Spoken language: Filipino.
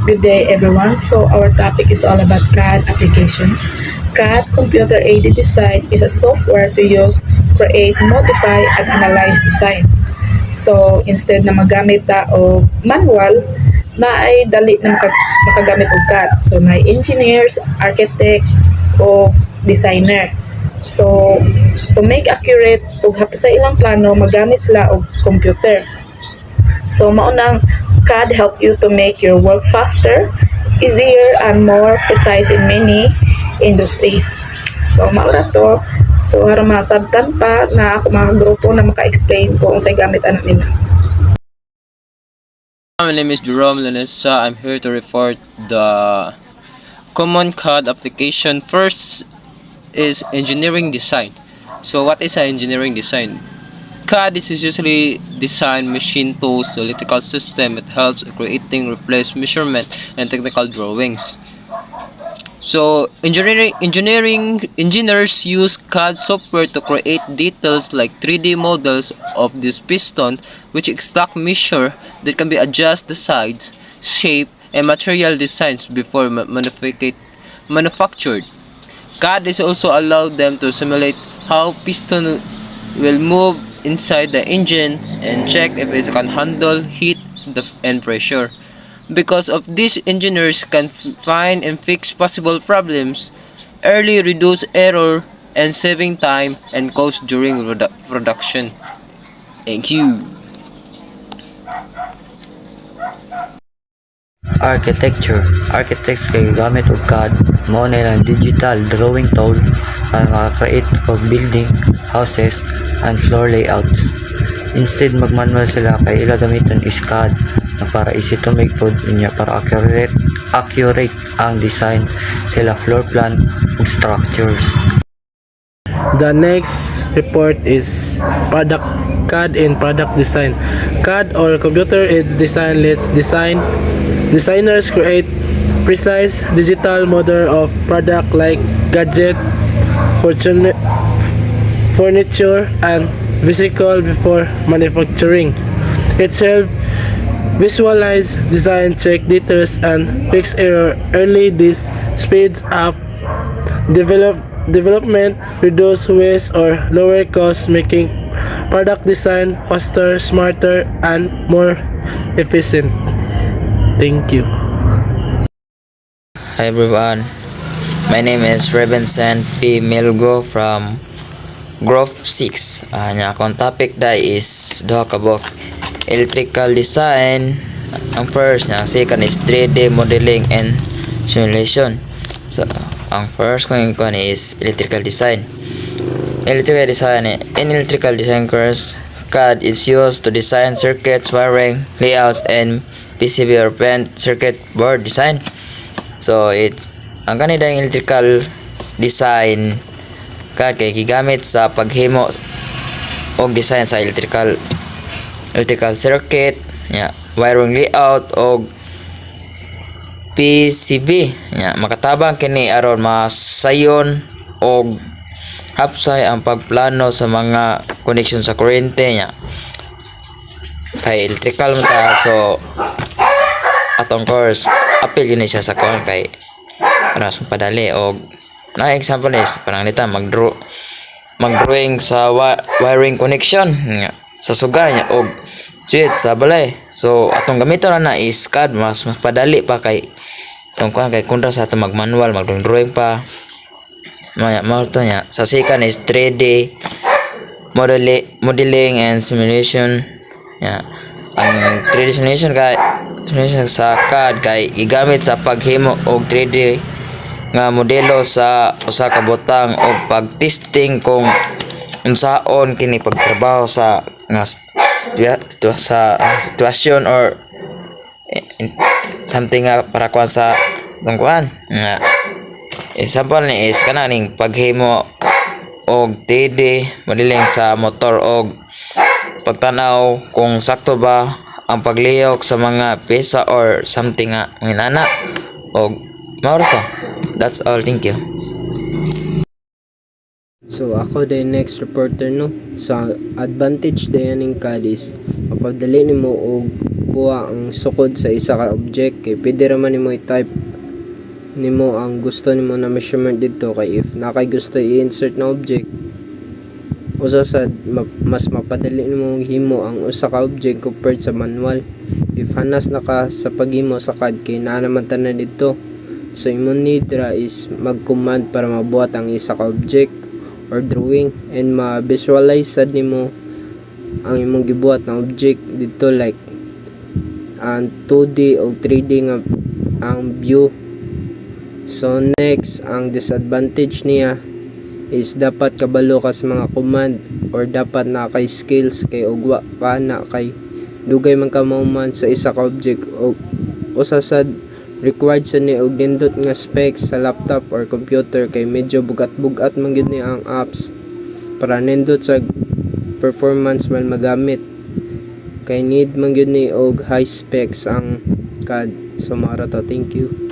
Good day everyone. So our topic is all about CAD application. CAD computer aided design is a software to use, create, modify, and analyze design. So instead na magamit ta o manual, na ay dali na makagamit og CAD. So na engineers, architect, o designer. So to make accurate ug sa ilang plano magamit sila og computer. So maunang CAD help you to make your work faster, easier, and more precise in many industries. So maura to. So para masabtan pa na ako mga grupo na maka-explain kung unsay gamit anak nila. My name is Jerome Lanessa. I'm here to report the common CAD application. First is engineering design. So what is engineering design? CAD is usually design machine tools, electrical system. It helps creating, replace measurement and technical drawings. So engineers use CAD software to create details like 3D models of this piston, which exact measure that can be adjust the size, shape, and material designs before manufactured. CAD is also allowed them to simulate how piston will move inside the engine and check if it can handle heat and pressure. Because of this, engineers can find and fix possible problems, early reduce error, and saving time and cost during production. Thank you. Architecture. Architects kay gamit og CAD mao na ilang digital drawing tool para maka-create og building, houses, and floor layouts. Instead magmanual sila kay ila gamiton is CAD na para easy to make pod niya para accurate ang design sila floor plan ug structures. The next report is product CAD in product design. CAD or computer aids design lets designers create precise digital model of product like gadget, furniture, and vehicle before manufacturing. It helps visualize, design, check details, and fix error early. This speeds up development, reduce waste or lower costs, making product design faster, smarter, and more efficient. Thank you. Hi everyone, my name is Revensen P. Milgo from Grove 6. Nya akong topic day is duha ka book electrical design. Ang first nya, second is 3D modeling and simulation. So ang first kong is electrical design. In electrical design course, CAD is used to design circuits, wiring, layouts, and PCB or printed circuit board design. So it's ang kanida electrical design CAD kay gigamit sa paghimo og design sa electrical circuit, wiring layout og PCB. Makatabang kini aron masayon og hapsay ang pagplano sa mga connection sa kuryente kay electrical mo ta. So atong course apil yun siya sa kuan kay mas padali. Og na example is parang nita magdrawing sa wiring connection sa suga og switch sa balay. So atong gamiton na is CAD, mas padali pa kay itong kuan kay kundra sa atong magmanual magdrawing pa to nya. Sa second is 3D modeling and simulation. Ang 3D simulation sa CAD kay gigamit sa paghimo og 3D nga modelo sa usa ka butang o pagtesting kung unsaon kini pagtrabaho sa nga sitwasyon or something nga para kuan sa tungkuan nga. Example ni is kananing paghimo og 3D modeling sa motor og pagtanaw kung sakto ba ang paglihok sa mga pesa or something nga inana. Og mauro to. That's all. Thank you. So ako din next reporter no. Sa advantage din ning CAD is mapadali nimo og kuha ang sukod sa isa ka object kay pwede ra man nimo i-type nimo ang gusto nimo na measurement dito kay if nakay gusto i-insert na object usa sad mas mapadali nimo himo ang usa ka object compared sa manual. If hanas na ka sa paghimo sa CAD kay naa naman tanan dito. So imong need ra is mag-command para mabuhat ang isa ka object or drawing and ma-visualize sad nimo ang imong gibuhat na object dito like ang 2D o 3D nga ang view. So next, ang disadvantage niya is dapat kabalo ka sa mga command or dapat na kay skills kay ugwa ka na kay dugay man ka mauman sa isa ka object o usa sad required sa ni og nindot nga specs sa laptop or computer kay medyo bugat-bugat man gyud ni ang apps para nindot sa performance while magamit kay need man gyud ni og high specs ang CAD. So mara to, thank you.